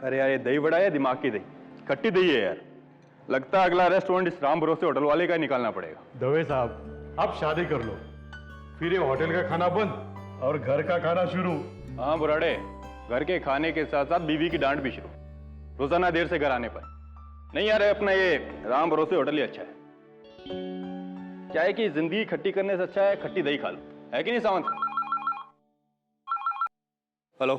अरे यार, ये दही बड़ा है दिमाग की दही, खट्टी दही है यार। लगता है अगला रेस्टोरेंट इस राम भरोसे होटल वाले का ही निकालना पड़ेगा। दवे साहब, आप शादी कर लो, फिर ये होटल का खाना बंद और घर का खाना शुरू। हाँ बुराड़े, घर के खाने के साथ साथ बीवी की डांट भी शुरू, रोजाना देर से घर आने पर। नहीं यार, अपना ये राम भरोसे होटल ही अच्छा है। क्या है कि जिंदगी खट्टी करने से अच्छा है खट्टी दही खा लो, है कि नहीं सावंत? हेलो,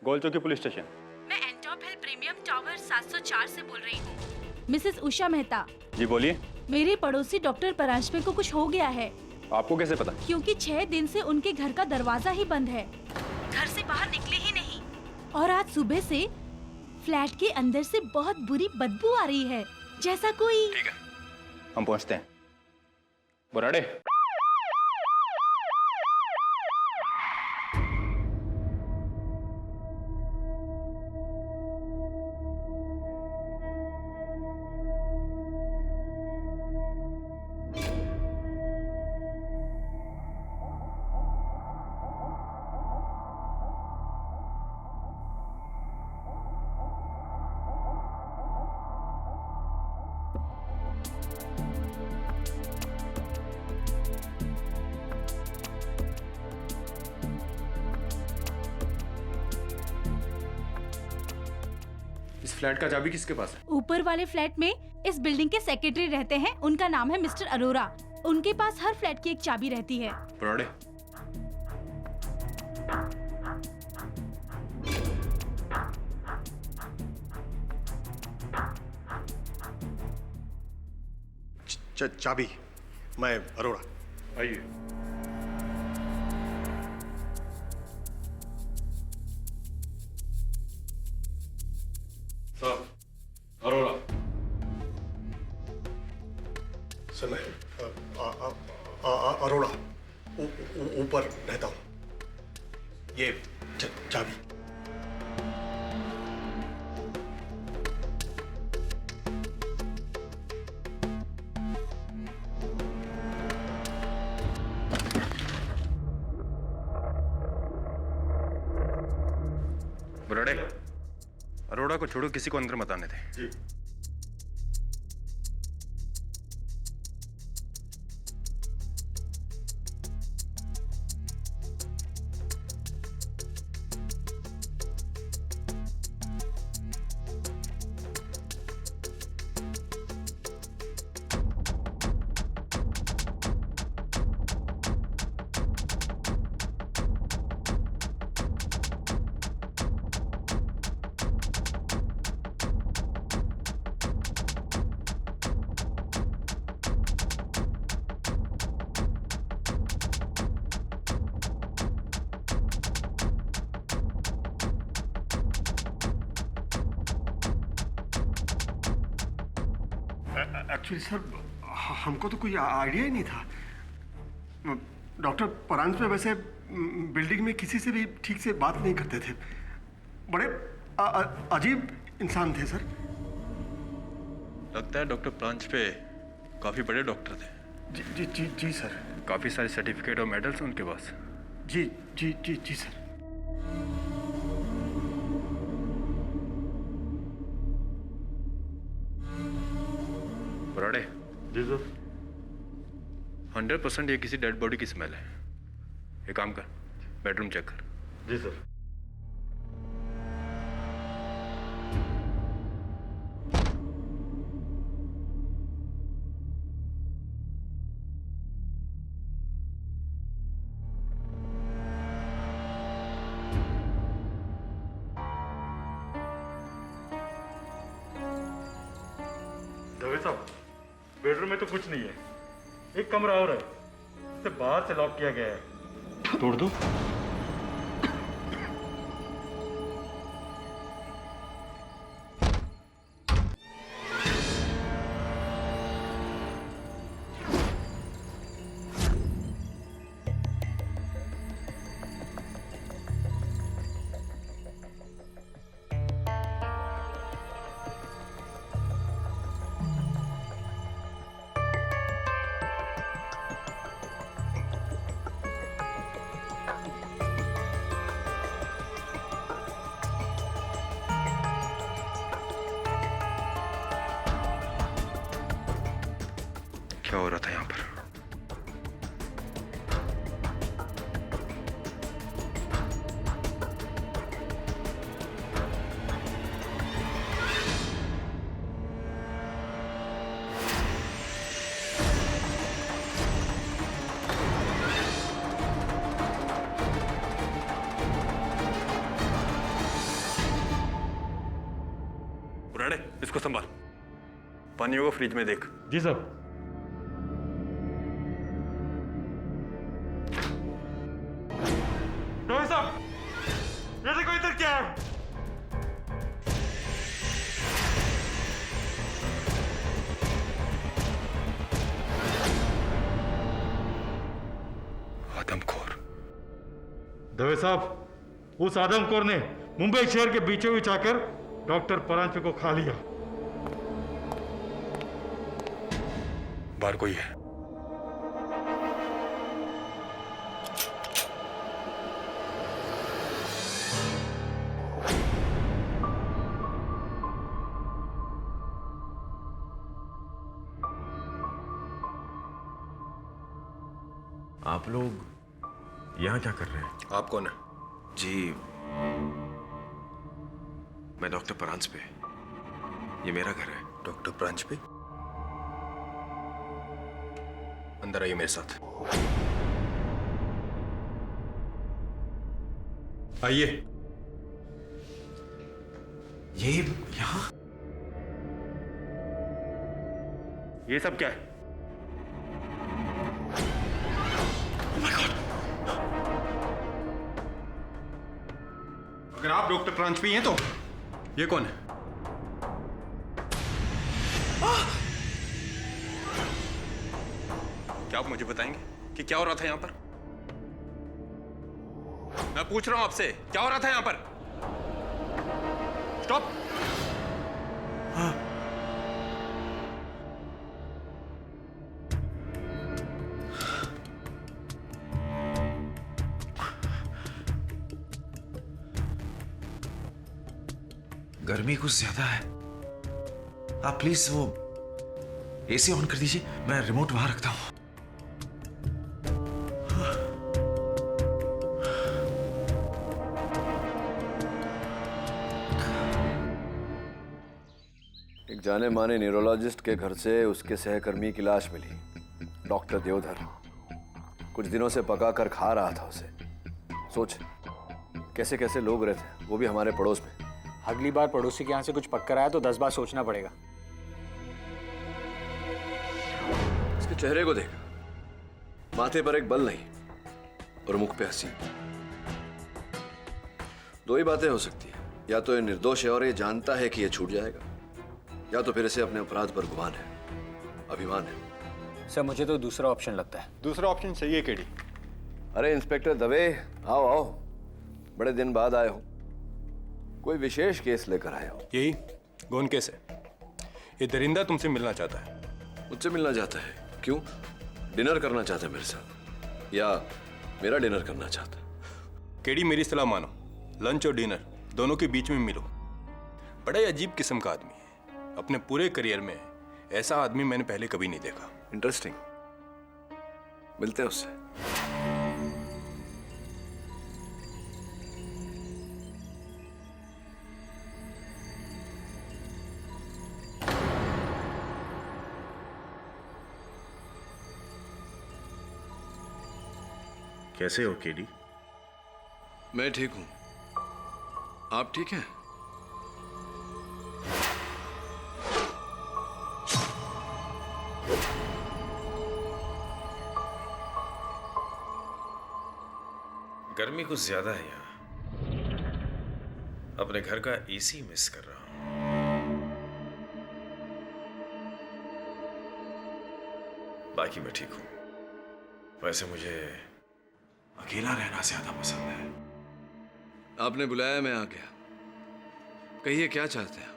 गोल चौकी पुलिस स्टेशन। मैं एंटॉप हिल प्रीमियम टावर 704 से बोल रही हूँ। मिसेस उषा मेहता। जी बोलिए। मेरे पड़ोसी डॉक्टर परांजपे को कुछ हो गया है। आपको कैसे पता? क्योंकि 6 दिन से उनके घर का दरवाजा ही बंद है, घर से बाहर निकले ही नहीं। और आज सुबह से फ्लैट के अंदर से बहुत बुरी बदबू आ रही है, जैसा कोई। ठीक है, हम पहुंचते हैं। बुराड़े, इस फ्लैट का चाबी किसके पास है? ऊपर वाले फ्लैट में इस बिल्डिंग के सेक्रेटरी रहते हैं, उनका नाम है मिस्टर अरोरा। उनके पास हर फ्लैट की एक चाबी रहती है। बुराड़े, चाबी। मैं अरोड़ा। आइए। सर, अरोड़ा। सर मैं अरोड़ा ऊपर रहता हूँ। ये चाबी। बुराड़े, अरोड़ा को छोड़ो, किसी को अंदर मत आने दे। जी। एक्चुअली सर, हमको तो कोई आइडिया ही नहीं था। डॉक्टर परांजपे वैसे बिल्डिंग में किसी से भी ठीक से बात नहीं करते थे। बड़े अजीब इंसान थे सर। लगता है डॉक्टर परांजपे काफी बड़े डॉक्टर थे। जी जी जी जी सर। काफी सारे सर्टिफिकेट और मेडल्स उनके पास। जी जी जी जी सर। बुराड़े, जी सर। 100% ये किसी डेड बॉडी की स्मेल है। एक काम कर, बेडरूम चेक कर। जी सर। दवे साहब, बेडरूम में तो कुछ नहीं है, एक कमरा और है, इसे बाहर से लॉक किया गया है। तोड़ दो। क्या हो रहा था यहाँ पर? पुराने, इसको संभाल। पानियों को फ्रिज में देख। जी साहब। डॉक्टर साहब, ये देखो इधर क्या है? आदमखोर। दवे साहब, उस आदमखोर ने मुंबई शहर के बीचों बीच आकर डॉक्टर परांजपे को खा लिया। बाहर कोई है? आप लोग यहाँ क्या कर रहे हैं? आप कौन है? जी, मैं डॉक्टर परांजपे। ये मेरा घर है। डॉक्टर परांजपे? अंदर आइए मेरे साथ। आइए। ये यहाँ? ये सब क्या है? अगर आप डॉक्टर परांजपे हैं तो ये कौन है? क्या आप मुझे बताएंगे कि क्या हो रहा था यहां पर? मैं पूछ रहा हूं आपसे, क्या हो रहा था यहां पर? स्टॉप! गर्मी कुछ ज्यादा है। आप प्लीज वो एसी ऑन कर दीजिए, मैं रिमोट वहां रखता हूं। एक जाने माने न्यूरोलॉजिस्ट के घर से उसके सहकर्मी की लाश मिली। डॉक्टर देवधर कुछ दिनों से पका कर खा रहा था उसे। सोच कैसे कैसे लोग रहते हैं, वो भी हमारे पड़ोस में। अगली बार पड़ोसी के यहाँ से कुछ पककर आया तो 10 बार सोचना पड़ेगा। इसके चेहरे को देख, माथे पर एक बल नहीं और मुख पे हंसी। दो ही बातें हो सकती है, या तो ये निर्दोष है और ये जानता है कि ये छूट जाएगा, या तो फिर इसे अपने अपराध पर गुमान है, अभिमान है। सर मुझे तो दूसरा ऑप्शन लगता है। दूसरा ऑप्शन सही है केडी। अरे इंस्पेक्टर दवे, आओ आओ, बड़े दिन बाद आए हो। कोई विशेष केस लेकर आए हो? यही गौन केस है। ये दरिंदा तुमसे मिलना चाहता है। मुझसे मिलना चाहता है? क्यों? डिनर करना चाहता है मेरे साथ, या मेरा डिनर करना चाहता है? केडी मेरी सलाह मानो, लंच और डिनर दोनों के बीच में मिलो। बड़ा ही अजीब किस्म का आदमी है। अपने पूरे करियर में ऐसा आदमी मैंने पहले कभी नहीं देखा। इंटरेस्टिंग, मिलते हैं उससे। कैसे हो केडी? मैं ठीक हूं, आप ठीक हैं? गर्मी कुछ ज्यादा है यहाँ। अपने घर का एसी मिस कर रहा हूं। बाकी मैं ठीक हूं। वैसे मुझे अकेला रहना ज्यादा पसंद है। आपने बुलाया, मैं आ गया। कहिए क्या चाहते हैं?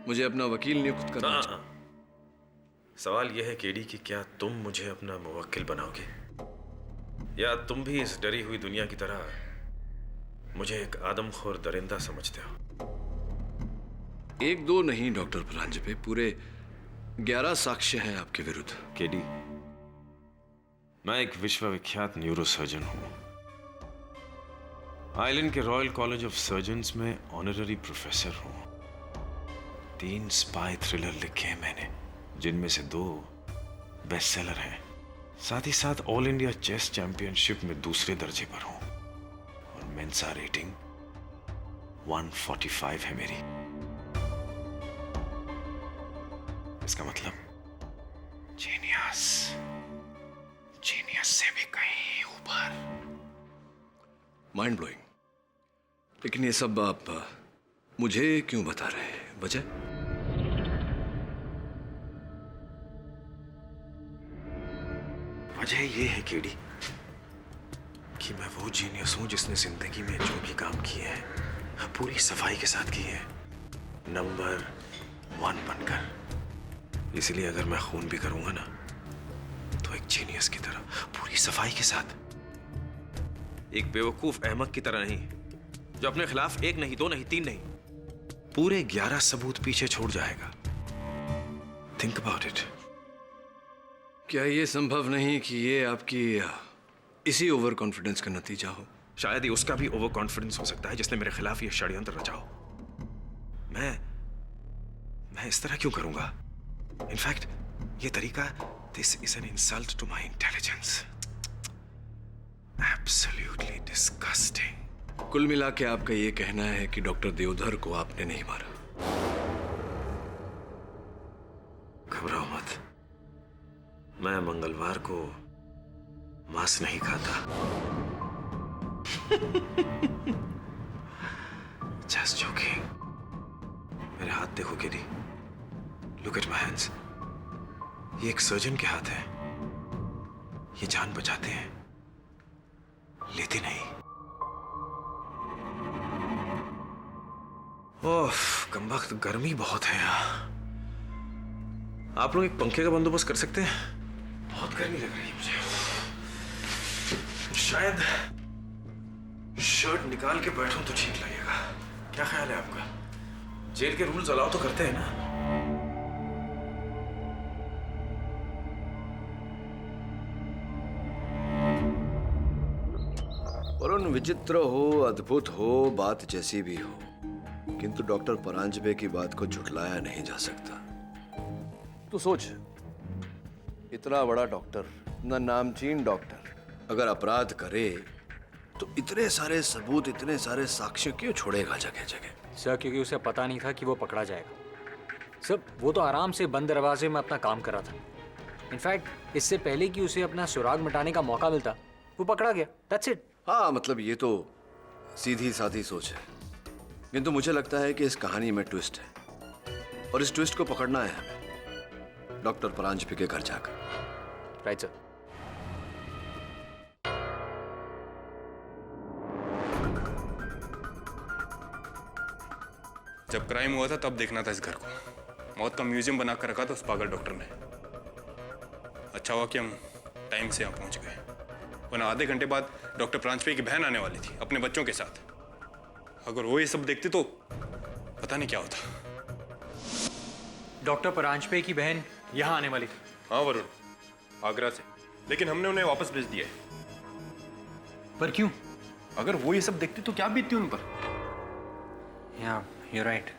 मुझे अपना वकील नियुक्त करना चाहिए। सवाल यह है केडी कि क्या तुम मुझे अपना मुवक्किल बनाओगे, या तुम भी इस डरी हुई दुनिया की तरह मुझे एक आदमखोर दरिंदा समझते हो? एक दो नहीं डॉक्टर परांजपे, पूरे 11 साक्ष्य हैं आपके विरुद्ध। केडी, मैं एक विश्वविख्यात न्यूरोसर्जन हूं। आइलैंड के रॉयल कॉलेज ऑफ सर्जन्स में ऑनररी प्रोफेसर हूं। 3 स्पाई थ्रिलर लिखे हैं मैंने, जिनमें से 2 बेस्टसेलर हैं। साथ ही साथ ऑल इंडिया चेस चैंपियनशिप में दूसरे दर्जे पर हूं और मेंसा रेटिंग 145 है मेरी। इसका मतलब जीनियस, जीनियस से भी कहीं ऊपर। Mind blowing. लेकिन ये सब आप मुझे क्यों बता रहे हैं? वजह? वजह ये है केडी कि मैं वो जीनियस हूं जिसने जिंदगी में जो भी काम किए हैं पूरी सफाई के साथ किए हैं, नंबर 1 बनकर। इसलिए अगर मैं खून भी करूंगा ना, तो एक जीनियस की तरह, पूरी सफाई के साथ। एक बेवकूफ अहमक की तरह नहीं, जो अपने खिलाफ 1 नहीं, 2 नहीं, 3 नहीं, पूरे 11 सबूत पीछे छोड़ जाएगा। Think about it. क्या ये संभव नहीं कि ये आपकी इसी ओवर कॉन्फिडेंस का नतीजा हो? शायद ही उसका भी ओवर कॉन्फिडेंस हो सकता है जिसने मेरे खिलाफ ये षड्यंत्र रचा हो। मैं इस तरह क्यों करूंगा? इनफैक्ट ये तरीका, this is an insult to my intelligence. Absolutely disgusting. कुल मिला के आपका ये कहना है कि डॉक्टर देवधर को आपने नहीं मारा? घबराओ मत, मैं मंगलवार को मांस नहीं खाता। Just joking. मेरे हाथ देखो KD, look at my hands. ये एक सर्जन के हाथ है। ये जान बचाते हैं, लेते नहीं। ओह, कमबख्त गर्मी बहुत है यहाँ। आप लोग एक पंखे का बंदोबस्त कर सकते हैं? बहुत गर्मी लग रही है मुझे। शायद शर्ट निकाल के बैठूं तो ठीक लगेगा। क्या ख्याल है आपका? जेल के रूल्स अलाउ तो करते हैं ना? वरुण, विचित्र हो, अद्भुत हो, बात जैसी भी हो, किंतु डॉक्टर परांजपे की बात को झुठलाया नहीं जा सकता। तो सोच, इतना बड़ा डॉक्टर, इतना नामचीन डॉक्टर, अगर अपराध करे तो इतने सारे सबूत, इतने सारे साक्ष्य क्यों छोड़ेगा जगह जगह? सर, क्योंकि उसे पता नहीं था कि वो पकड़ा जाएगा। सर, वो तो आराम से बंद दरवाजे में अपना काम कर रहा था। इनफैक्ट इससे पहले कि उसे अपना सुराग मिटाने का मौका मिलता, वो पकड़ा गया। That's it. हाँ, मतलब ये तो सीधी साधी सोच है, किंतु मुझे लगता है कि इस कहानी में ट्विस्ट है, और इस ट्विस्ट को पकड़ना है हमें डॉक्टर परांजपे के घर जाकर। Right sir. जब क्राइम हुआ था तब देखना था इस घर को। मौत का म्यूजियम बना कर रखा था उस पागल डॉक्टर ने। अच्छा हुआ कि हम टाइम से यहाँ पहुंच गए, वरना आधे घंटे बाद डॉक्टर परांजपे की बहन आने वाली थी अपने बच्चों के साथ। अगर वो ये सब देखते तो पता नहीं क्या होता। डॉक्टर परांजपे की बहन यहाँ आने वाली थी। हाँ वरुण, आगरा से, लेकिन हमने उन्हें वापस भेज दिया है। पर क्यों? अगर वो ये सब देखते तो क्या बीतती उन पर। या यू राइट।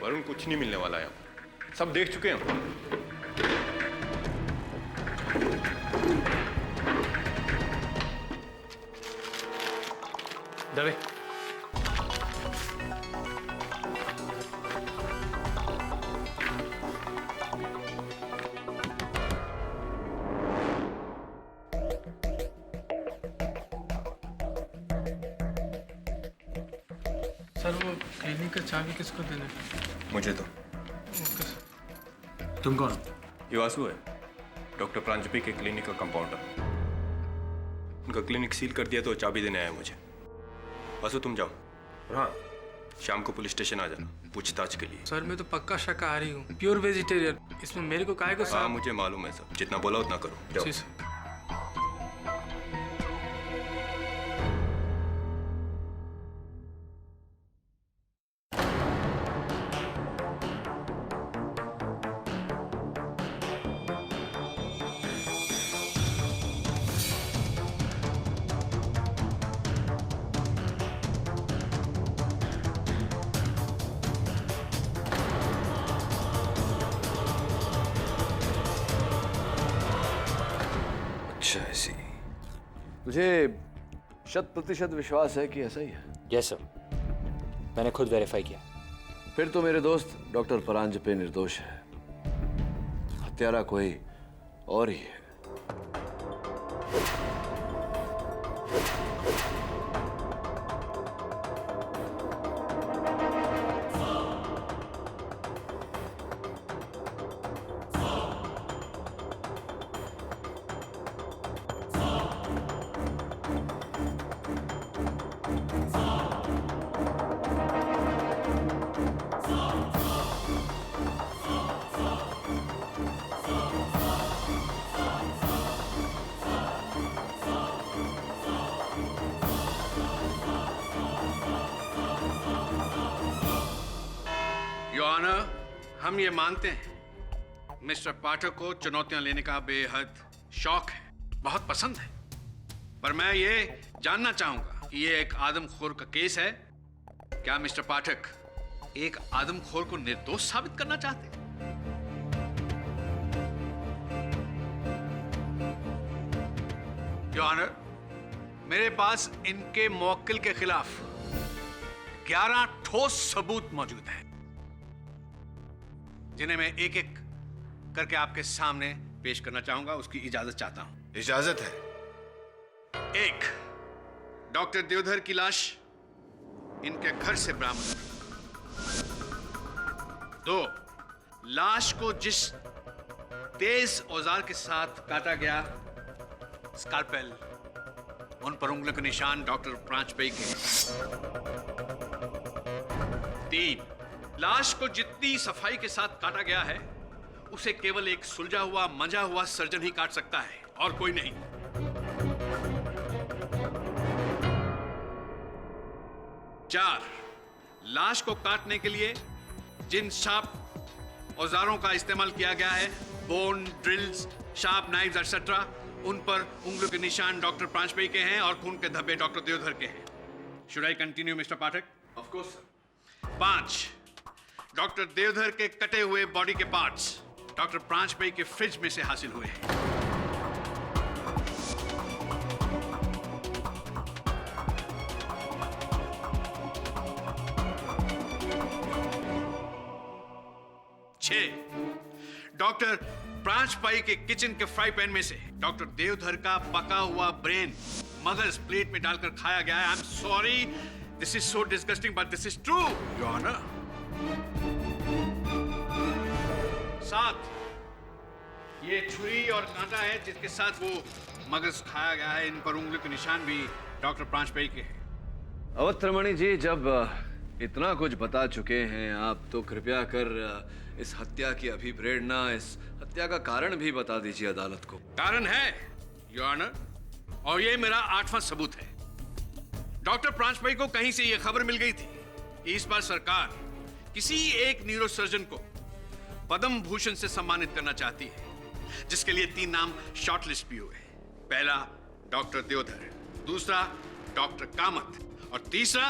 वरुण, कुछ नहीं मिलने वाला है, सब देख चुके हैं हम। दवे। सर, वो क्लिनिक का चाबी किसको देना है? मुझे तो। तुम कौन? ये वासु है, डॉक्टर परांजपे के क्लिनिक का कंपाउंडर। उनका क्लिनिक सील कर दिया तो चाबी देने आया मुझे। वासु, तुम जाओ। हाँ, शाम को पुलिस स्टेशन आ जाना पूछताछ के लिए। सर मैं तो पक्का शाकाहारी हूँ, प्योर वेजिटेरियन। इसमें मेरे को काहे को हाँ साहब? मुझे मालूम है सब, जितना बोला उतना करो। जाओ। जी सर। अच्छा ऐसी तुझे 100% विश्वास है कि ऐसा ही है? यस सर, मैंने खुद वेरीफाई किया। फिर तो मेरे दोस्त डॉक्टर परांजपे निर्दोष है, हत्यारा कोई और ही है। योर ऑनर, हम ये मानते हैं मिस्टर पाठक को चुनौतियां लेने का बेहद शौक है, बहुत पसंद है। पर मैं ये जानना चाहूंगा कि ये एक आदमखोर का केस है। क्या मिस्टर पाठक एक आदमखोर को निर्दोष साबित करना चाहते हैं? योर ऑनर, मेरे पास इनके मुवक्किल के खिलाफ 11 ठोस सबूत मौजूद हैं, जिन्हें मैं एक एक करके आपके सामने पेश करना चाहूंगा। उसकी इजाजत चाहता हूं। इजाजत है। 1, डॉक्टर देवधर की लाश इनके घर से बरामद। 2, लाश को जिस तेज औजार के साथ काटा गया, स्कालपेल, उन पर उंगलियों के निशान डॉक्टर प्रांजपे के। 3, लाश को जितनी सफाई के साथ काटा गया है, उसे केवल एक सुलझा हुआ मंजा हुआ सर्जन ही काट सकता है और कोई नहीं। 4, लाश को काटने के लिए जिन शार्प औजारों का इस्तेमाल किया गया है, bone, drills, sharp knives etcetera, उन पर उंगलियों के निशान डॉक्टर प्रांजपे के हैं और खून के धब्बे डॉक्टर देवधर के हैं। Should I continue mister Pathak? Of course sir. 5, doctor Deodhar के कटे हुए बॉडी के पार्ट्स डॉक्टर प्रांजपे के फ्रिज में से हासिल हुए हैं। 6, डॉक्टर प्रांजपे के किचन के फ्राई पैन में से डॉक्टर देवधर का पका हुआ ब्रेन मगज प्लेट में डालकर खाया गया है। I am sorry, this is so disgusting but this is true your honour. 7, ये छुरी और कांटा है जिसके साथ वो मगज खाया गया है। इन पर उंगली के निशान भी डॉक्टर प्रांजपे के हैं। अवत्रमणि जी, जब इतना कुछ बता चुके हैं आप, तो कृपया कर इस हत्या की अभिप्रेरणा, इस हत्या का कारण भी बता दीजिए अदालत को। कारण है योर ऑनर, और ये मेरा 8वां सबूत है। डॉक्टर प्रांजपे को कहीं से ये खबर मिल गई थी कि इस बार सरकार किसी एक न्यूरोसर्जन को पद्म भूषण से सम्मानित करना चाहती है, जिसके लिए 3 नाम शॉर्टलिस्ट भी हुए। पहला डॉक्टर देवधर, दूसरा डॉक्टर कामत और तीसरा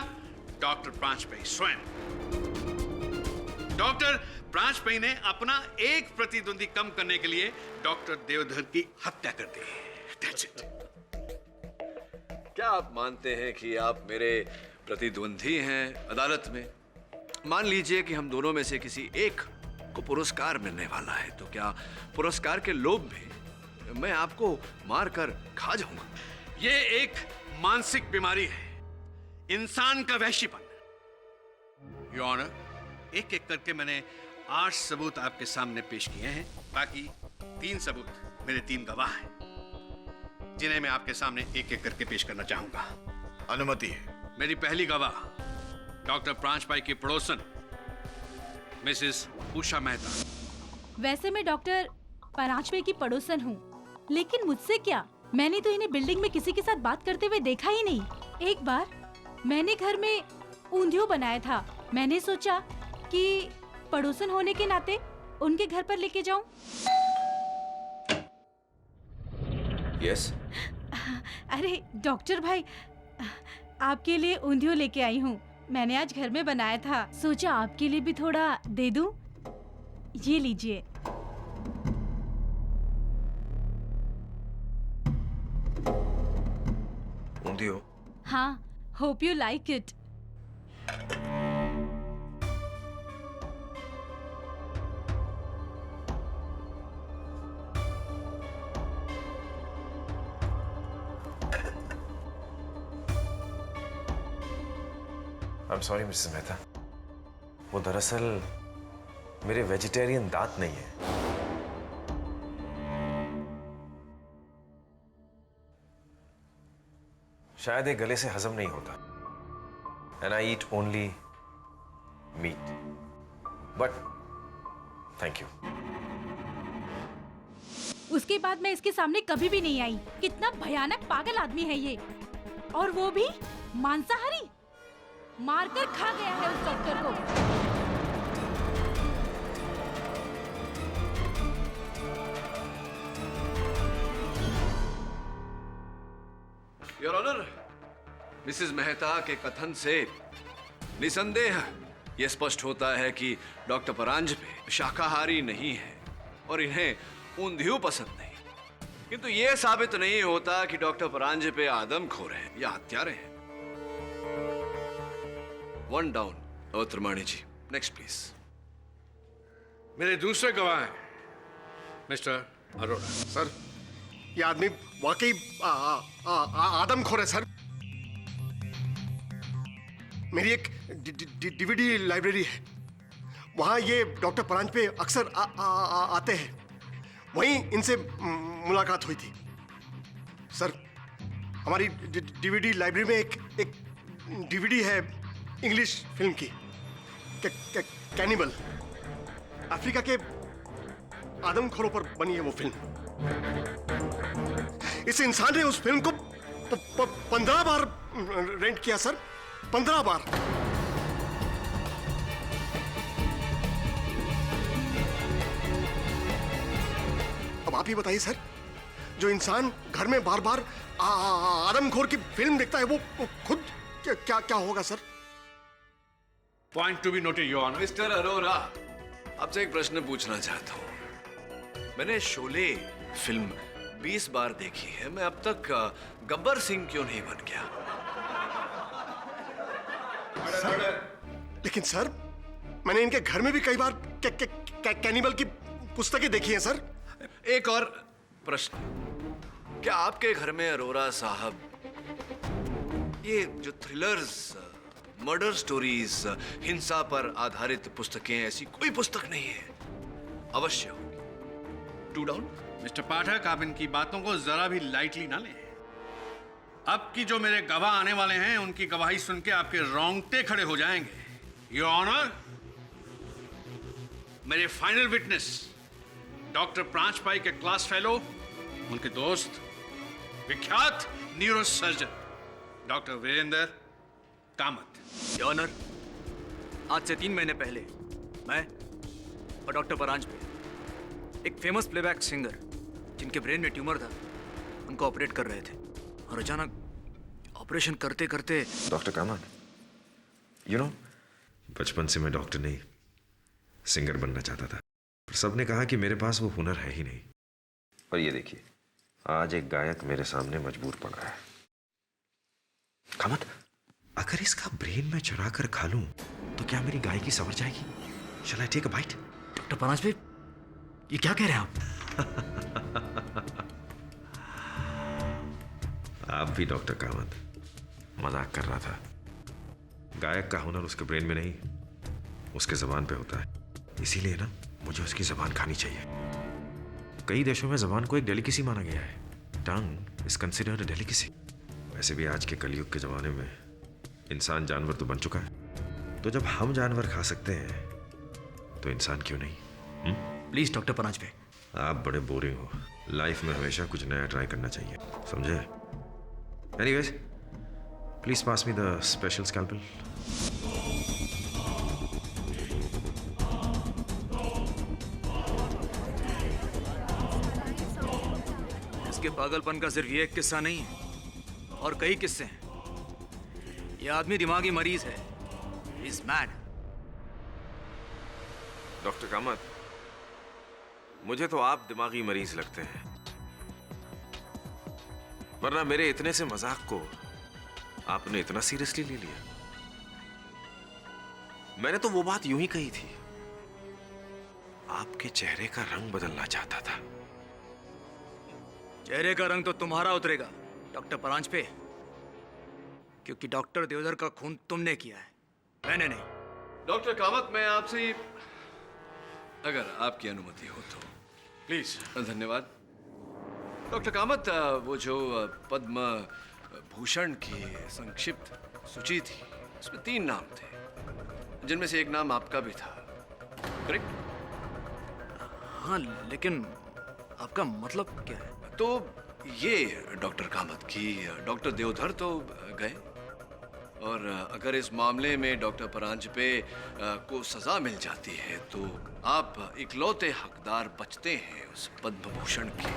डॉक्टर प्रांजपे स्वयं। डॉक्टर प्रांजपे ने अपना एक प्रतिद्वंदी कम करने के लिए डॉक्टर देवधर की हत्या कर दी। That's it. क्या आप मानते हैं कि आप मेरे प्रतिद्वंदी हैं अदालत में? मान लीजिए कि हम दोनों में से किसी एक को पुरस्कार मिलने वाला है, तो क्या पुरस्कार के लोभ में मैं आपको मारकर खा जाऊंगा? ये एक मानसिक बीमारी है, इंसान का वहशीपन। योर ऑनर, एक एक करके मैंने 8 सबूत आपके सामने पेश किए हैं। बाकी 3 सबूत मेरे 3 गवाह हैं, जिन्हें मैं आपके सामने एक एक करके पेश करना चाहूंगा। अनुमति है। मेरी पहली गवाह डॉक्टर प्रांशपाई की पड़ोसन मिसेस उषा मेहता। वैसे मैं डॉक्टर परांजपे की पड़ोसन हूँ, लेकिन मुझसे क्या, मैंने तो इन्हें बिल्डिंग में किसी के साथ बात करते हुए देखा ही नहीं। एक बार मैंने घर में ऊंधियों बनाया था, मैंने सोचा कि पड़ोसन होने के नाते उनके घर पर लेके जाऊं। यस। अरे डॉक्टर भाई, आपके लिए ऊंधियों लेके आई हूँ। मैंने आज घर में बनाया था, सोचा आपके लिए भी थोड़ा दे दूं। ये लीजिए। ऊंधियो? हाँ, hope you like it. I am sorry Mrs Mehta, वो दरअसल मेरे वेजिटेरियन दांत नहीं है। शायद ये गले से हजम नहीं होता। And I eat only meat. But thank you. उसके बाद मैं इसके सामने कभी भी नहीं आई। कितना भयानक पागल आदमी है ये, और वो भी मांसाहारी। मारकर खा गया है उस डॉक्टर को। योर ऑनर, मिसेस मेहता के कथन से निसंदेह यह स्पष्ट होता है कि डॉक्टर परांजपे शाकाहारी नहीं है और इन्हें ऊंधियों पसंद नहीं, किंतु यह साबित नहीं होता कि डॉक्टर परांजपे आदमखोर हैं या हत्यारे हैं। One down. Avatramani ji, next please. मेरे दूसरे गवाह हैं मिस्टर अरोड़ा। सर, ये आदमी वाकई आदमखोर है सर। मेरी एक डीवीडी लाइब्रेरी है, वहां ये डॉक्टर परांजपे अक्सर आते हैं। वहीं इनसे मुलाकात हुई थी। सर, हमारी डीवीडी लाइब्रेरी में एक डीवीडी है इंग्लिश फिल्म की, कैनिबल। अफ्रीका के आदमखोरों पर बनी है वो फिल्म। इस इंसान ने उस फिल्म को 15 बार रेंट किया सर, 15 बार। अब आप ही बताइए सर, जो इंसान घर में बार बार आदमखोर की फिल्म देखता है, वो खुद क्या होगा sir? Point to be noted your honour. Mister Arora, आपसे एक प्रश्न पूछना चाहता हूं। मैंने शोले फिल्म 20 बार देखी है, मैं अब तक गब्बर सिंह क्यों नहीं बन गया? लेकिन सर, मैंने इनके घर में भी कई बार कैनिबल की पुस्तकें देखी हैं सर। एक और प्रश्न, क्या आपके घर में अरोरा साहब ये जो थ्रिलर्स, मर्डर स्टोरीज, हिंसा पर आधारित पुस्तकें, ऐसी कोई पुस्तक नहीं है? अवश्य होगी। To down. मिस्टर पाठक, आप इनकी बातों को जरा भी लाइटली ना लें। अब की जो मेरे गवाह आने वाले हैं, उनकी गवाही सुन के आपके रोंगटे खड़े हो जाएंगे। योर ऑनर, मेरे फाइनल विटनेस डॉक्टर प्रांशपाई के क्लास फेलो, उनके दोस्त, विख्यात neurosurgeon doctor Virendra Kamat. Your honour, आज से 3 महीने पहले मैं और डॉक्टर परांजपे, एक फेमस प्लेबैक सिंगर जिनके ब्रेन में ट्यूमर था, उनको ऑपरेट कर रहे थे, और अचानक ऑपरेशन करते करते। डॉक्टर कामत, यू नो, बचपन से मैं डॉक्टर नहीं सिंगर बनना चाहता था, पर सबने कहा कि मेरे पास वो हुनर है ही नहीं। और ये देखिए, आज एक गायक मेरे सामने मजबूर पड़ा है। कामत, अगर इसका ब्रेन मैं चुरा कर खा लूं तो क्या मेरी गायकी संवर जाएगी? Shall I take a bite? Doctor Paranjpe, ये क्या कह रहे हैं आप? आप भी डॉक्टर कामत मजाक कर रहा था। गायक का हुनर उसके ब्रेन में नहीं, उसके जबान पे होता है। इसीलिए ना, मुझे उसकी जबान खानी चाहिए। कई देशों में जबान को एक डेलिकेसी माना गया है। Tongue is considered a delicacy. वैसे भी आज के कलयुग के जमाने में इंसान जानवर तो बन चुका है, तो जब हम जानवर खा सकते हैं तो इंसान क्यों नहीं? Please doctor Paranjpe. आप बड़े बोरिंग हो। लाइफ में हमेशा कुछ नया ट्राई करना चाहिए, समझे? Anyways, please pass me the special scalpel. इसके पागलपन का सिर्फ ये एक किस्सा नहीं है, और कई किस्से हैं। ये आदमी दिमागी मरीज है, इज मैड। डॉक्टर कामत, मुझे तो आप दिमागी मरीज लगते हैं, वरना मेरे इतने से मजाक को आपने इतना सीरियसली ले लिया। मैंने तो वो बात यूं ही कही थी, आपके चेहरे का रंग बदलना चाहता था। चेहरे का रंग तो तुम्हारा उतरेगा डॉक्टर परांजपे, क्योंकि डॉक्टर देवधर का खून तुमने किया है, मैंने नहीं। डॉक्टर कामत, मैं आपसे, अगर आपकी अनुमति हो तो प्लीज। धन्यवाद डॉक्टर कामत। वो जो पद्म भूषण की संक्षिप्त सूची थी, उसमें 3 नाम थे, जिनमें से एक नाम आपका भी था, करेक्ट? हाँ, लेकिन आपका मतलब क्या है? तो ये डॉक्टर कामत की डॉक्टर देवधर तो गए, और अगर इस मामले में डॉक्टर परांजपे को सजा मिल जाती है तो आप इकलौते हकदार बचते हैं उस पद्म भूषण की।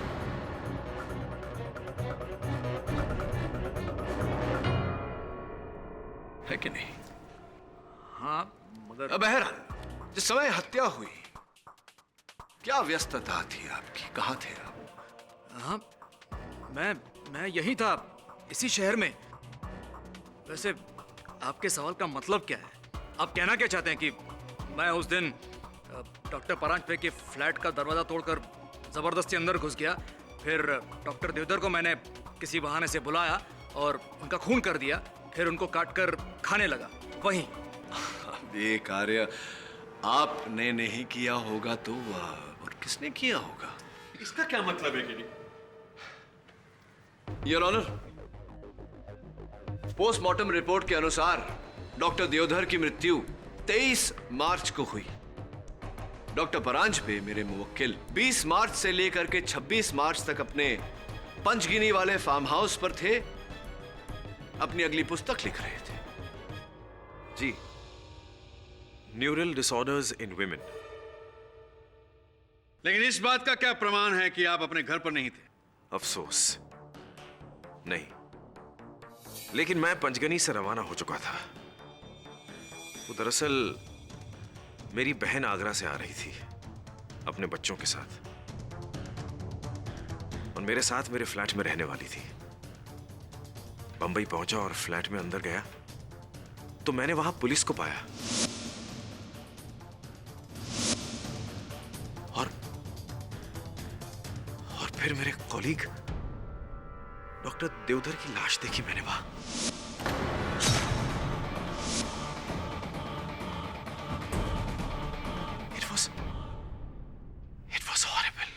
है कि नहीं? हाँ, मगर बहरहाल, जिस समय हत्या हुई, क्या व्यस्तता थी आपकी? कहाँ थे आप? हाँ, मैं यही था, इसी शहर में। वैसे आपके सवाल का मतलब क्या है? आप कहना क्या चाहते हैं कि मैं उस दिन डॉक्टर परांजपे के फ्लैट का दरवाजा तोड़कर जबरदस्ती अंदर घुस गया, फिर डॉक्टर देवधर को मैंने किसी बहाने से बुलाया और उनका खून कर दिया, फिर उनको काटकर खाने लगा, वहीं? ये कार्य आपने नहीं किया होगा तो और किसने किया होगा? इसका क्या मतलब है कि नहीं? योर ऑनर, पोस्टमार्टम रिपोर्ट के अनुसार डॉक्टर देवधर की मृत्यु 23 मार्च को हुई। डॉक्टर परांजपे, मेरे मुवक्किल, 20 मार्च से लेकर के 26 मार्च तक अपने पंचगिनी वाले फार्म हाउस पर थे, अपनी अगली पुस्तक लिख रहे थे। जी, न्यूरल डिसऑर्डर्स इन विमेन। लेकिन इस बात का क्या प्रमाण है कि आप अपने घर पर नहीं थे? अफसोस, नहीं। लेकिन मैं पंचगनी से रवाना हो चुका था। वो दरअसल मेरी बहन आगरा से आ रही थी अपने बच्चों के साथ, और मेरे साथ मेरे फ्लैट में रहने वाली थी। बंबई पहुंचा और फ्लैट में अंदर गया तो मैंने वहां पुलिस को पाया, और फिर मेरे कॉलीग डॉक्टर देवधर की लाश देखी मैंने वहां। It was horrible.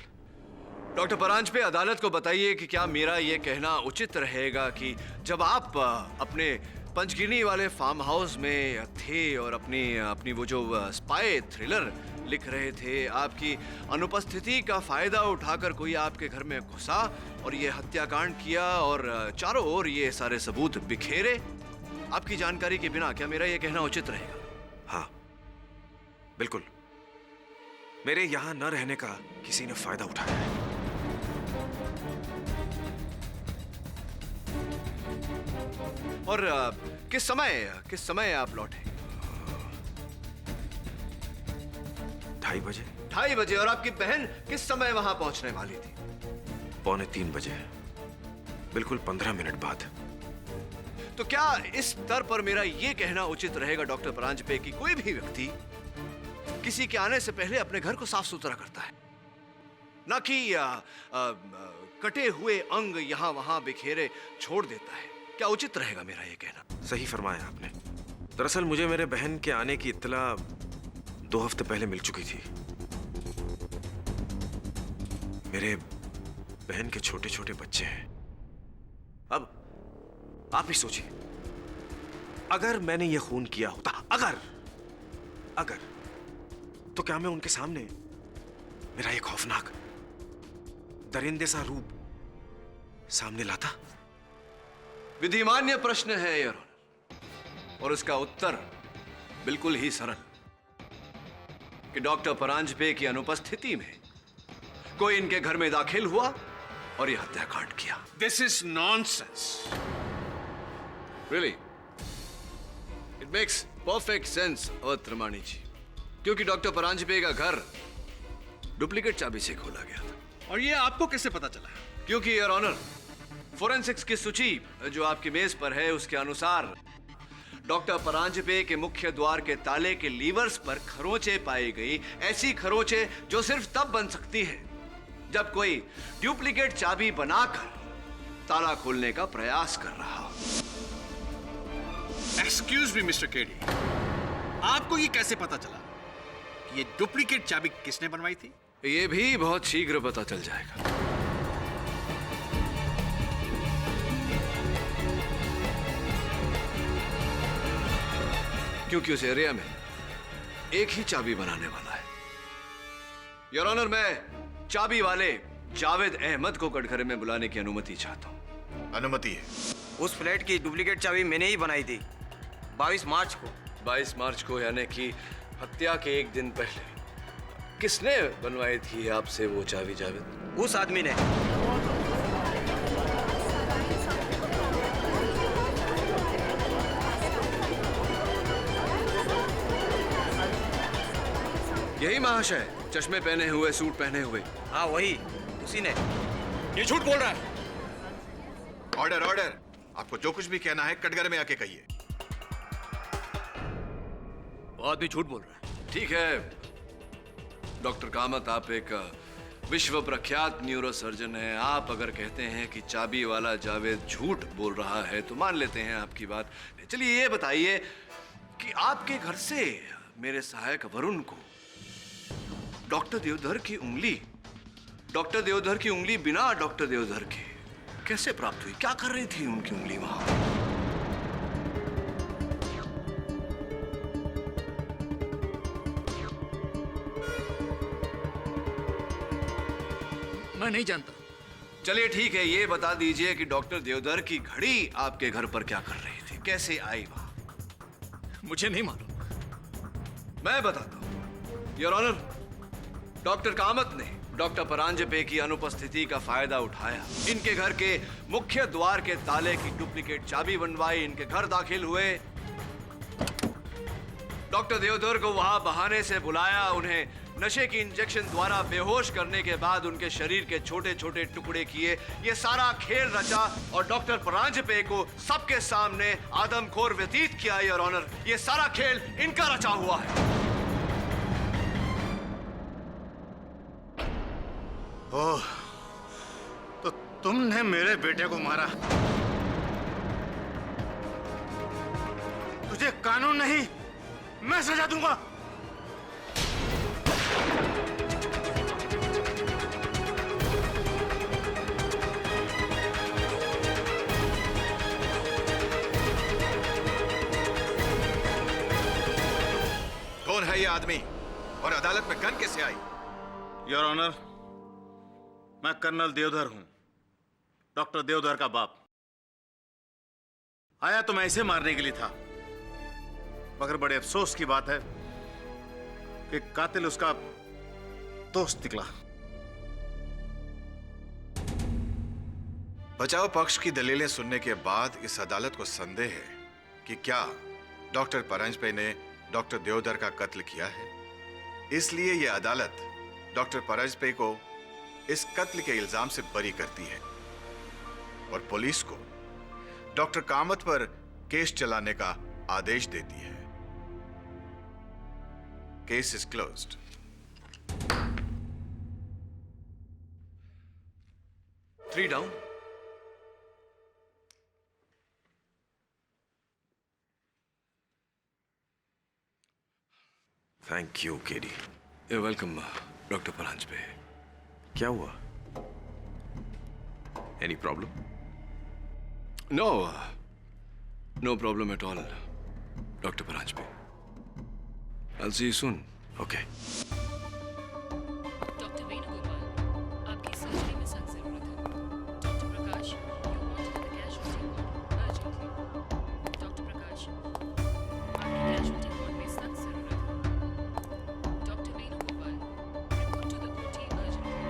Doctor Paranjpe, अदालत को बताइए कि क्या मेरा यह कहना उचित रहेगा कि जब आप अपने पंचगिनी वाले फार्म हाउस में थे और अपनी वो जो स्पाई थ्रिलर लिख रहे थे, आपकी अनुपस्थिति का फायदा उठाकर कोई आपके घर में घुसा और ये हत्याकांड किया और चारों ओर ये सारे सबूत बिखेरे आपकी जानकारी के बिना? क्या मेरा ये कहना उचित रहेगा? हाँ, बिल्कुल। मेरे यहां न रहने का किसी ने फायदा उठाया है। और किस समय आप लौटे? 2:30 बजे। 2:30 बजे। और आपकी बहन किस समय वहां पहुंचने वाली थी? 2:45 बजे, बिल्कुल 15 मिनट बाद। तो क्या इस स्तर पर मेरा यह कहना उचित रहेगा डॉक्टर परांजपे कि कोई भी व्यक्ति किसी के आने से पहले अपने घर को साफ सुथरा करता है, ना कि कटे हुए अंग यहां वहां बिखेरे छोड़ देता है? क्या उचित रहेगा मेरा यह कहना? सही फरमाया आपने। दरअसल मुझे मेरे बहन के आने की इत्तला 2 हफ्ते पहले मिल चुकी थी। मेरे बहन के छोटे छोटे बच्चे हैं। अब आप ही सोचिए, अगर मैंने यह खून किया होता, अगर अगर तो क्या मैं उनके सामने मेरा ये खौफनाक दरिंदे सा रूप सामने लाता? विधिमान्य प्रश्न है योर ऑनर, और उसका उत्तर बिल्कुल ही सरल कि डॉक्टर परांजपे की अनुपस्थिति में कोई इनके घर में दाखिल हुआ और यह हत्याकांड किया। This is nonsense. Really it makes perfect sense Avatramani ji, क्योंकि डॉक्टर परांजपे का घर डुप्लीकेट चाबी से खोला गया था। और ये आपको कैसे पता चला? क्योंकि योर ऑनर, फोरेंसिक्स की सूची जो आपकी मेज पर है उसके अनुसार डॉक्टर परांजपे के मुख्य द्वार के ताले के लीवर्स पर खरोंचे पाई गई, ऐसी खरोंचे जो सिर्फ तब बन सकती है जब कोई डुप्लीकेट चाबी बनाकर ताला खोलने का प्रयास कर रहा हो। एक्सक्यूज मी मिस्टर केडी, आपको ये कैसे पता चला कि ये डुप्लीकेट चाबी किसने बनवाई थी? ये भी बहुत शीघ्र पता चल जाएगा। क्योंकि उस एरिया में एक ही चाबी बनाने वाला है। योर ऑनर, मैं चाबी वाले जावेद अहमद को कटघरे में बुलाने की अनुमति चाहता हूं। अनुमति है। उस फ्लैट की डुप्लीकेट चाबी मैंने ही बनाई थी 22 मार्च को। 22 मार्च को, यानी कि हत्या के एक दिन पहले। किसने बनवाई थी आपसे वो चाबी जावेद? उस आदमी ने। यही महाशय, चश्मे पहने हुए, सूट पहने हुए। हाँ वही, उसी ने। ये झूठ बोल रहा है। ऑर्डर ऑर्डर, आपको जो कुछ भी कहना है कटघरे में आके कहिए। वो आदमी झूठ बोल रहा है। ठीक है डॉक्टर कामत, आप एक विश्व प्रख्यात न्यूरो सर्जन हैं। आप अगर कहते हैं कि चाबी वाला जावेद झूठ बोल रहा है तो मान लेते हैं आपकी बात। चलिए ये बताइए कि आपके घर से मेरे सहायक वरुण को डॉक्टर देवधर की उंगली बिना डॉक्टर देवधर के कैसे प्राप्त हुई? क्या कर रही थी उनकी उंगली वहां? मैं नहीं जानता। चलिए ठीक है, ये बता दीजिए कि डॉक्टर देवधर की घड़ी आपके घर पर क्या कर रही थी, कैसे आई वहां? मुझे नहीं मालूम। मैं बताता हूं योर ऑनर। डॉक्टर कामत ने डॉक्टर परांजपे की अनुपस्थिति का फायदा उठाया, इनके घर के मुख्य द्वार के ताले की डुप्लीकेट चाबी बनवाई, इनके घर दाखिल हुए, डॉक्टर देवधर को वहां बहाने से बुलाया, उन्हें नशे की इंजेक्शन द्वारा बेहोश करने के बाद उनके शरीर के छोटे छोटे टुकड़े किए। ये सारा खेल रचा और डॉक्टर परांजपे को सबके सामने आदमखोर व्यतीत किया। योर ऑनर, ये सारा खेल इनका रचा हुआ है। ओह, तो तुमने मेरे बेटे को मारा? तुझे कानून नहीं, मैं सजा दूंगा। कौन है ये आदमी और अदालत में गन कैसे आई? योर ऑनर, मैं कर्नल देवधर हूं, डॉक्टर देवधर का बाप। आया तो मैं इसे मारने के लिए था, मगर बड़े अफसोस की बात है कि कातिल उसका दोस्त निकला। बचाव पक्ष की दलीलें सुनने के बाद इस अदालत को संदेह है कि क्या डॉक्टर परांजपे ने डॉक्टर देवधर का कत्ल किया है। इसलिए यह अदालत डॉक्टर परांजपे को इस कत्ल के इल्जाम से बरी करती है और पुलिस को डॉक्टर कामत पर केस चलाने का आदेश देती है। Case is closed. Three down. Thank you KD. You welcome doctor Paranjpe. क्या हुआ? Any problem? No problem at all doctor Paranjpe. I'll see you soon. Okay. Doctor Venugopal, आपकी सर्जरी में सख्त जरूरत है। Doctor Prakash, you wanted the casualty ward urgently. Doctor Prakash, आपकी casualty ward में सख्त जरूरत है। Doctor Venugopal, report to the OT urgently.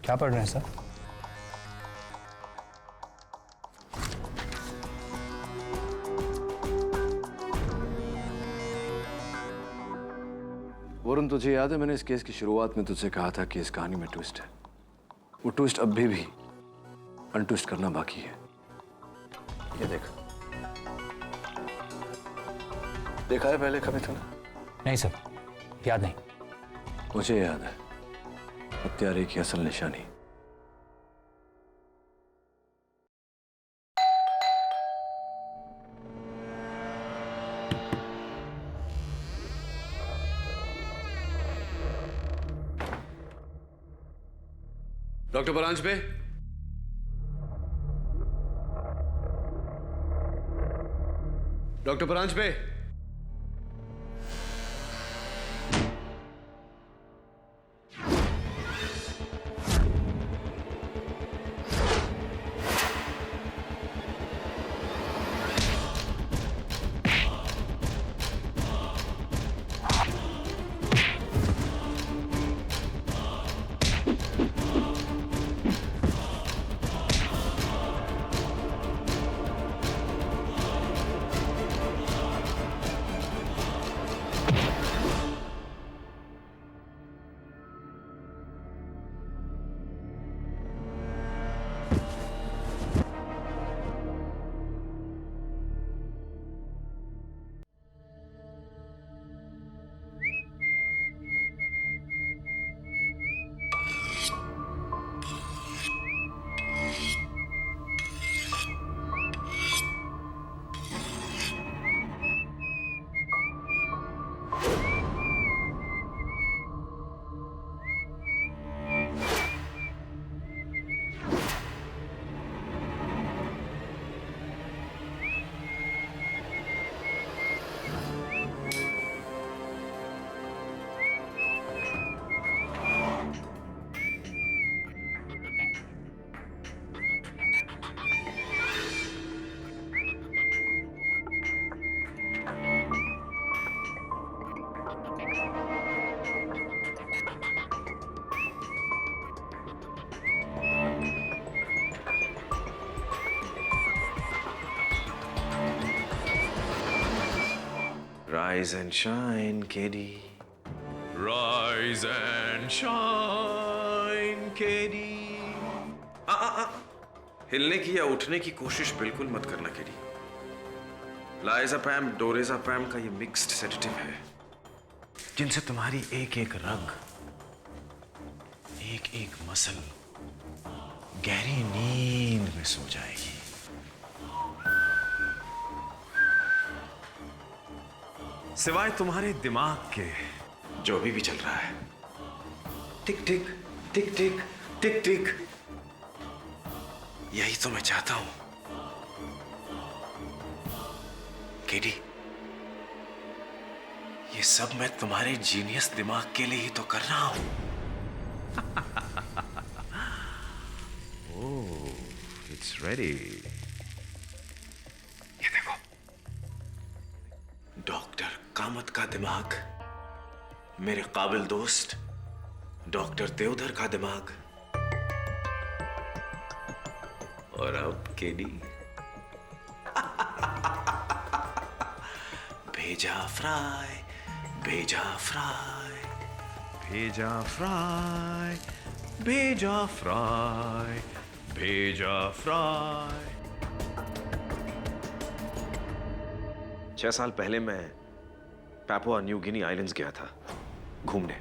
क्या पढ़ रहे हैं सर? वरुण, तुझे याद है मैंने इस केस की शुरुआत में तुझसे कहा था कि इस कहानी में ट्विस्ट है। वो ट्विस्ट अब भी अनट्विस्ट करना बाकी है। ये देख, देखा है पहले कभी तूने? नहीं सर, याद नहीं। मुझे याद है, हत्यारे की असल निशानी। Doctor Paranjpe, doctor Paranjpe, Rise and shine, KD. Rise and shine, KD. हिलने की या उठने की कोशिश बिल्कुल मत करना, KD. लाइज़ापैम, डोरेज़ापैम का ये मिक्स्ड सेडेटिव है, जिनसे तुम्हारी एक एक रग, एक एक मसल गहरी नींद में सो जाएगी. सिवाय तुम्हारे दिमाग के जो भी चल रहा है, टिक टिक टिक टिक टिक टिक, यही तो मैं चाहता हूं, केडी. ये सब मैं तुम्हारे जीनियस दिमाग के लिए ही तो कर रहा हूं. ओह, इट्स रेडी. ये देखो, डॉक्टर कामत का दिमाग, मेरे काबिल दोस्त डॉक्टर देवधर का दिमाग, और अब केडी भेजा फ्राई, भेजा फ्राई, भेजा फ्राई, भेजा फ्राई, भेजा फ्राई. 6 साल पहले मैं पापुआ न्यू गिनी आइलैंड्स गया था घूमने.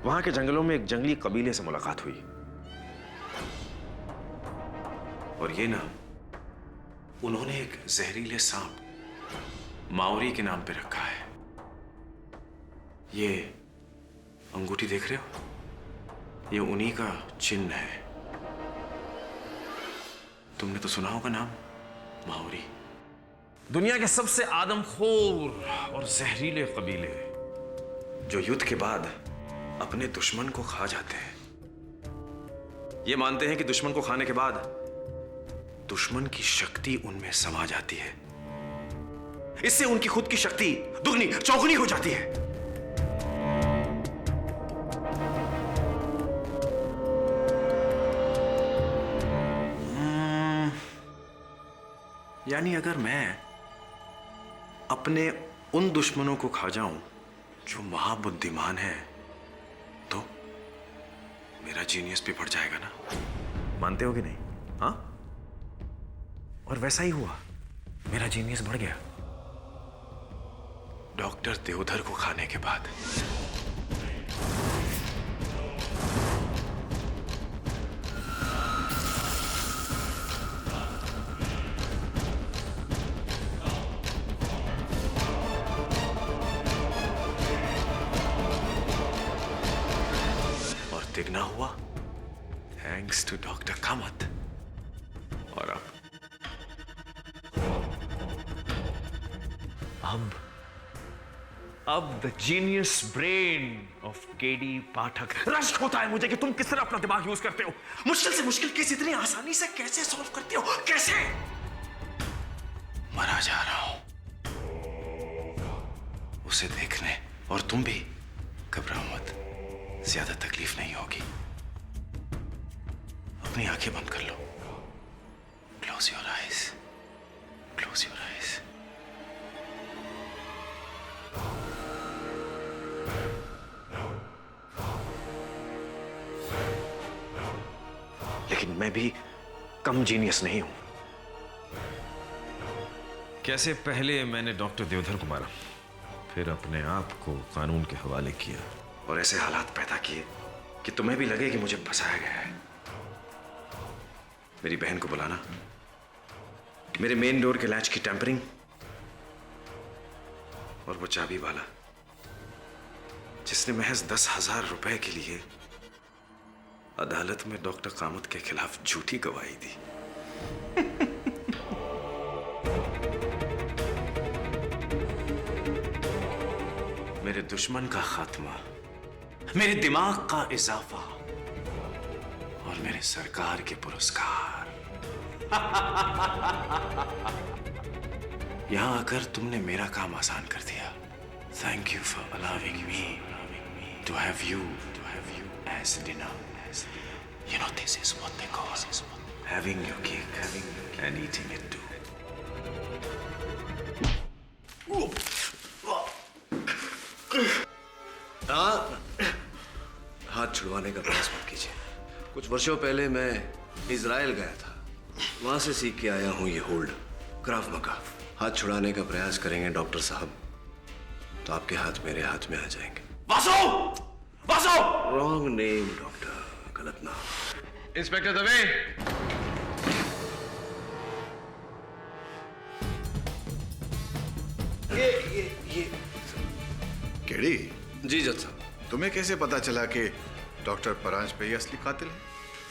वहां के जंगलों में एक जंगली कबीले से मुलाकात हुई, और ये नाम उन्होंने एक जहरीले सांप माओरी के नाम पे रखा है. ये अंगूठी देख रहे हो, ये उन्हीं का चिन्ह है. तुमने तो सुना होगा नाम माओरी. दुनिया के सबसे आदमखोर और जहरीले कबीले, जो युद्ध के बाद अपने दुश्मन को खा जाते हैं. ये मानते हैं कि दुश्मन को खाने के बाद दुश्मन की शक्ति उनमें समा जाती है. इससे उनकी खुद की शक्ति दुगनी चौगुनी हो जाती है. यानी अगर मैं अपने उन दुश्मनों को खा जाऊं जो महाबुद्धिमान है, तो मेरा जीनियस भी बढ़ जाएगा ना. मानते हो कि नहीं? हाँ, और वैसा ही हुआ, मेरा जीनियस बढ़ गया डॉक्टर देवधर को खाने के बाद. और तिगना हुआ थैंक्स टू डॉक्टर कामत. और अब the genius brain of KD Pathak. रश्क होता है मुझे कि तुम किस तरह अपना दिमाग यूज करते हो. मुश्किल से मुश्किल केस इतनी आसानी से कैसे सॉल्व करते हो? कैसे? मरा जा रहा हूं उसे देखने, और तुम भी घबराओ मत, ज्यादा तकलीफ नहीं होगी. अपनी आंखें बंद कर लो. Close your eyes, close your eyes. लेकिन मैं भी कम जीनियस नहीं हूं. कैसे पहले मैंने डॉक्टर देवधर को मारा, फिर अपने आप को कानून के हवाले किया, और ऐसे हालात पैदा किए कि तुम्हें भी लगे कि मुझे फंसाया गया है. मेरी बहन को बुलाना, मेरे मेन डोर के लैच की टेम्परिंग, और वो चाबी वाला जिसने महज 10,000 रुपए के लिए अदालत में डॉक्टर कामत के खिलाफ झूठी गवाही दी. मेरे दुश्मन का खात्मा, मेरे दिमाग का इजाफा, और मेरे सरकार के पुरस्कार. यहां आकर तुमने मेरा काम आसान कर दिया. Thank you for allowing me to have you as dinner. You know, this is what they call having your cake and eating it too. हाथ छुड़वाने का प्रयास मत कीजिए। कुछ वर्षों पहले मैं इजराइल गया था, वहां से सीख के आया हूं ये होल्ड, क्राव मगा। हाथ छुड़ाने का प्रयास करेंगे डॉक्टर साहब तो आपके हाथ मेरे हाथ में आ जाएंगे। Vasu! Vasu! Wrong name doctor, गलत नाम। इंस्पेक्टर दवे, ये केड़ी, जी जज साहब। तुम्हें कैसे पता चला कि डॉक्टर परांज पे ही असली कातिल है?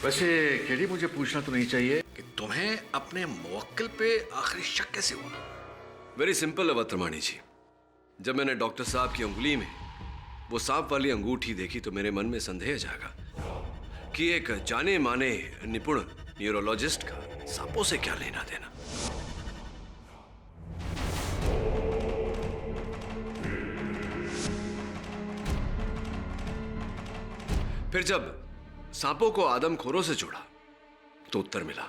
वैसे केडी, मुझे पूछना तो नहीं चाहिए कि तुम्हें अपने मुवक्किल पे आखिरी शक कैसे हुआ? वेरी सिंपल है वर्तमानी जी। जब मैंने डॉक्टर साहब की उंगली में वो सांप वाली अंगूठी देखी तो मेरे मन में संदेह जागा कि एक जाने माने निपुण न्यूरोलॉजिस्ट का सांपों से क्या लेना देना। फिर जब सांपों को आदमखोरों से जोड़ा तो उत्तर मिला,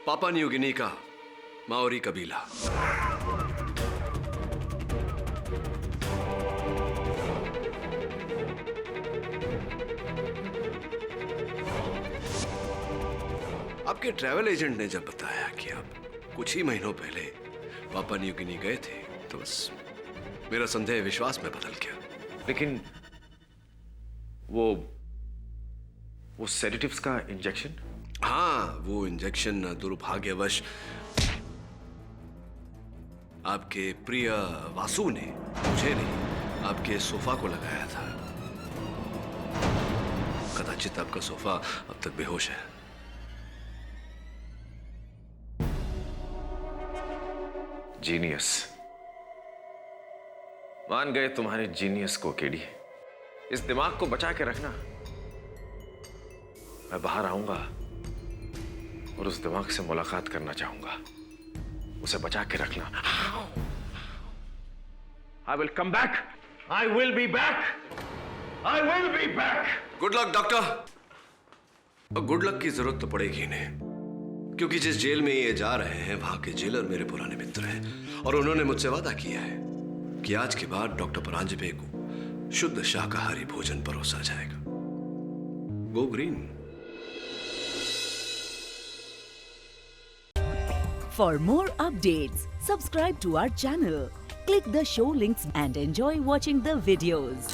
पापा न्यू गिनी का माओरी कबीला। आपके ट्रैवल एजेंट ने जब बताया कि आप कुछ ही महीनों पहले पापा न्यू गिनी गए थे तो बस मेरा संदेह विश्वास में बदल गया। लेकिन वो सेडेटिव्स का इंजेक्शन? हाँ, वो इंजेक्शन दुर्भाग्यवश आपके प्रिय वासु ने, मुझे नहीं, आपके सोफा को लगाया था। कदाचित आपका सोफा अब तक बेहोश है। जीनियस। मान गए तुम्हारे जीनियस को केडी। इस दिमाग को बचा के रखना। मैं बाहर आऊंगा और उस दिमाग से मुलाकात करना चाहूंगा। उसे बचा के रखना। I will come back. I will be back. I will be back. Good luck doctor. Good luck की जरूरत तो पड़ेगी इन्हें, क्योंकि जिस जेल में ये जा रहे हैं वहां के जेलर मेरे पुराने मित्र हैं और उन्होंने मुझसे वादा किया है कि आज के बाद डॉक्टर परांजपे को शुद्ध शाकाहारी भोजन परोसा जाएगा। Go green. For more updates, subscribe to our channel, click the show links and enjoy watching the videos.